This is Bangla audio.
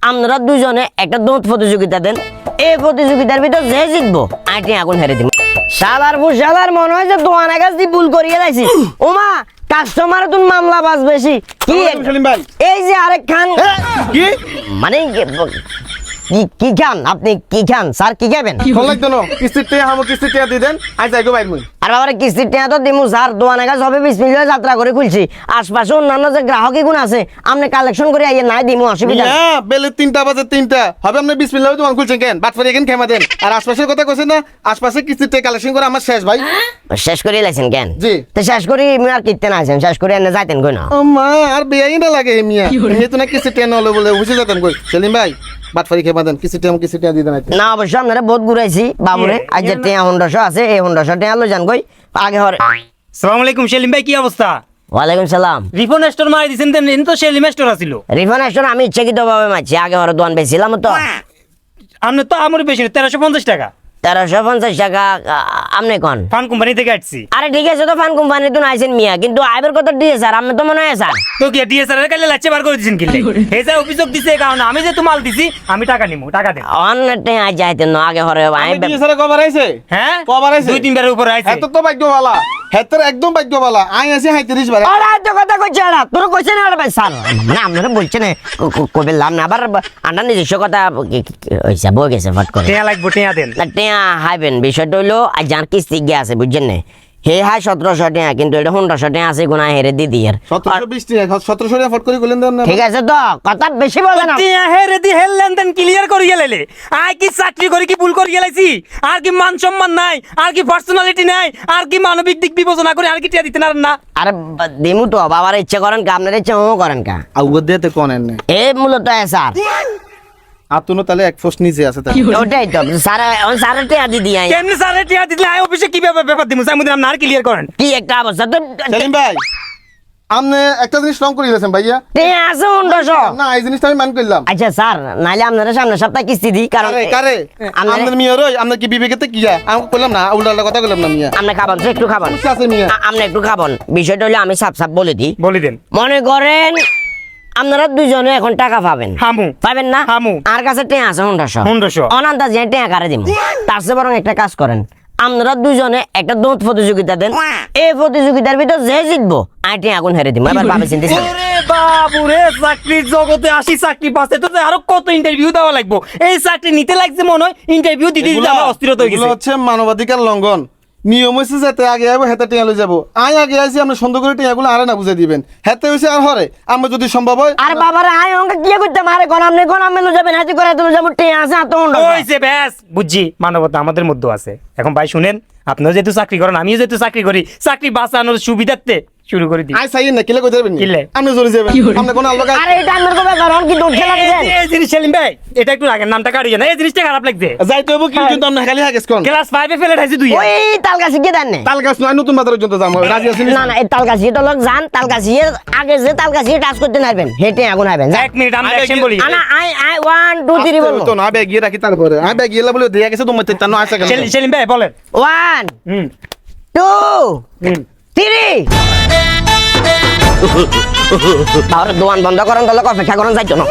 আপনারা দুজনে একটা দৌড় প্রতিযোগিতা দেন, এই প্রতিযোগিতার ভিতর যে জিতবো আইটি আগুন হেরে দিব। শালার শালার মনে হয় যে দোয়ানা গাছ দিয়ে ভুল করিয়ে লাইছি। ওমা কাস্টমার তুমি মামলা বাস বেশি কি সেলিম ভাই এই যে আরেক খান কি মানে কি খান আপনি, কি খান স্যার, কি খাবেন? ফোন লাগতো না কিস্তির টাকা হামো কিস্তির টাকা দিয়ে দেন আজ যাইগো বাইর মুই আর বাবার কিস্তির টাকা তো দিমু স্যার, দোয়ানা গাছ হবে বিসমিল্লাহ যাত্রা করে খুলছি, আশপাশে অন্যান্য যে গ্রাহক গুণ আছে আপনি কালেকশন করে আইয়ে নাই দিমু, অসুবিধা নেই। হ্যাঁ বেলে 3টা বাজে 3টা হবে আপনি বিসমিল্লাহ দোকান খুলছেন কেন বাটফারি এখানে খেমা দেন আর আশপাশের কথা কইছেন না আশপাশে কিস্তির টাকা কালেকশন করে আমার শেষ ভাই শেষ করে লাইছেন কেন? জি। তো শেষ করি আর কিনতে না আছেন, শেষ করে এনে যাইতেন কই না? ও মা আর বেয়াই না লাগে মিয়া এমনি তো না কিস্তির টাকা নলে বলে বুঝে যেতেন কই সেলিম ভাই বাটফারি খেমা দেন কিস্তির টাকা দিয়ে দেন না অবশ্য আপনারা বহুত ঘুরাইছি বাবুরে, আজ যে টিয়া 100 আছে এই 100 টিয়া লো জান কই আগে হরে। আসসালামু আলাইকুম সেলিম ভাই, কি অবস্থা? ওয়ালাইকুম সালাম। রিফোন স্টোর মারি দিছেন দেন, এন তো সেলিম স্টোর আছিল। রিফান আসলে আমি ইচ্ছাকৃত ভাবে মারছি, আগে হরে দোয়ান বেছিলাম তো। আপনি তো আমার বেশি 1350 টাকা 1350 টাকা আপনি কোন ফান কোম্পানি থেকে আসছি। আরে ঠিক আছে তো ফান কোম্পানি তো নাইছেন মিয়া, কিন্তু আইবার কত দিয়ে স্যার আপনি তো মনে হয় স্যার তো কি ডিএসআর এর কালে লাচ্চে বার করে দিছেন কিলে এই যে অভিযোগ দিছে কারণ আমি যে তো মাল দিছি আমি টাকা নিমু, টাকা দেন। অন্যতে আজ যাইতেন না আগে হরে আমি দিয়ে স্যার কবার আইছে হ্যাঁ কবার আইছে 2-3 বারের উপরে আইছে। এত তো ভাগ্যবালা হেতের একদম ভাগ্যবালা আই আছে 37 বারে আরে আজ কথা কইছে না তোর কইছে না ভাই স্যার, মানে আপনারা বলছেন কবে লাভ না আবার আন্ডার নিজস্ব কথা হইছে বই গেছে ফট করে টিয়া লাগবো, টিয়া দেন। না টিয়া হাইবেন, বিষয়টা হইলো আজ যার কিস্তি গিয়ে আছে বুঝছেন না, হে হাই 1700 টাকা কিন্তু এটা 100 টাকা আছে গুনা হেরে দিদি আর 1720 টাকা 1700 টাকা ফট করে কইলেন দেন না ঠিক আছে তো কথা বেশি বলে না। টিয়া হে রেডি হেল লেনদেন ক্লিয়ার করি গেলে আই কি চাকরি করি কি ভুল করি গেলাইছি আর কি মান সম্মান নাই আর কি পার্সোনালিটি নাই আর কি মানবিক দিক বিবেচনা করে আর কি টিয়া দিতে না না। আরে দিমু তো বাবার ইচ্ছে করেন কা আপনার ইচ্ছে ও করেন কা আউগর দিতে কোন এনে এ মূলত স্যার আতুনো তাহলে এক ফোস নিচে আছে তাই ওটাই তো স্যার স্যার টিয়া দিদি আই কেমনে স্যার টিয়া দিলে আই অফিসে কি ব্যাপার দিমু সাইমুদ নাম না ক্লিয়ার করেন। কি একটা অবস্থা তো সেলিম ভাই আপনি একটা জিনিস রং করে দিয়েছেন ভাইয়া টিয়া আছে 100 না এই জিনিসটা আমি মান করলাম আচ্ছা স্যার নাইলে আপনারা সামনে সপ্তাহে কিস্তি দিই কারণ কারে কারে আপনার মিয়া রই আপনার কি বিবেকেতে কি আমি কইলাম না উল্টা কথা কইলাম না মিয়া আপনি খাবেন তো একটু খাবেন বুঝতে আছে মিয়া আপনি একটু খাবেন, বিষয়টা হলো আমি সাপ সাপ বলে দিই, বলি দেন। মনে করেন আপনারা দুজনে এখন টাকা পাবেন হামু পাবেন না হামু। আর কাছে টিয়া আছে 100 অনান্তা যে টিয়া কারে দিব, তার চেয়ে বরং একটা কাজ করেন আপনারা দুজনে একটা দৌড় প্রতিযোগিতা দেন, এই প্রতিযোগিতার ভিতর যে জিতবো আইটি আগুন হেরে দিব। এবার ভাবে চিন্তা ওরে বাবু রে চাকরির জগতে আসি চাকরি পাচ্ছে তো আরো কত ইন্টারভিউ দেওয়া লাগবে, এই চাকরি নিতে লাগছে মনে হয় ইন্টারভিউ দিতে দিতে আমার অস্থিরতা হয়ে এগুলো গেছে। হচ্ছে মানবাধিকার লঙ্ঘন, নিয়ম হয়েছে যাতে আগে যাবো হেতে টিয়া লই যাবো আই আগে আইছি আপনি সুন্দর করে টিয়াগুলো আরে না বুঝে দিবেন হেতে হয়েছে আর হরে আমরা যদি সম্ভব হয় আর বাবারা আয় অঙ্ক কি করতে মারে কোন আপনি কোন আমি যাবেন হাতি করে তুমি যাবো টিয়া আছে এত ওইছে ব্যাস বুঝছি মানবতা আমাদের মধ্যে আছে। এখন ভাই শুনেন আপনারা যেহেতু চাকরি করেন আমিও যেহেতু চাকরি করি চাকরি বাঁচানোর সুবিধার্থে শুরু করে দিই। আই চাই না কিলে কই যাবেন কিলে? আপনি জড়ি যাবেন আপনি কোন আল্লাহ আরে এটা আমার কবে কারণ কি দৌড় খেলা দিবেন এই জিনিস সেলিম ভাই এটা একটু রাখেন নামটা কাটিয়ে না, এই জিনিসটা খারাপ লাগছে। যাইতে হবো কিন্তু আপনি খালি হাগেস কোন ক্লাস 5 এ ফেলে ঠাইছি দুই। ওই তালগাছি কে দেন তাল গাছ নয় নতুন বাজার পর্যন্ত যাবো রাজি আছেন না না এই তালগাছি তো লোক জান তালগাছি আগে যে তালগাছি টাচ করতে নারবেন হেঁটে আগুন আইবেন এক মিনিট আমরা অ্যাকশন বলি। আনা আই 1 2 3 বলবো তো না ব্যাগ গিয়ে রাখি তারপরে আমি ব্যাগ গিয়ে বলে দিয়ে গেছে তোমার তেতানো আছে কেন সেলিম ভাই বলেন। 1 হুম 2 হুম 3 তাহলে দোকান বন্ধ করেন তাহলে অপেক্ষা করেন যাইতো না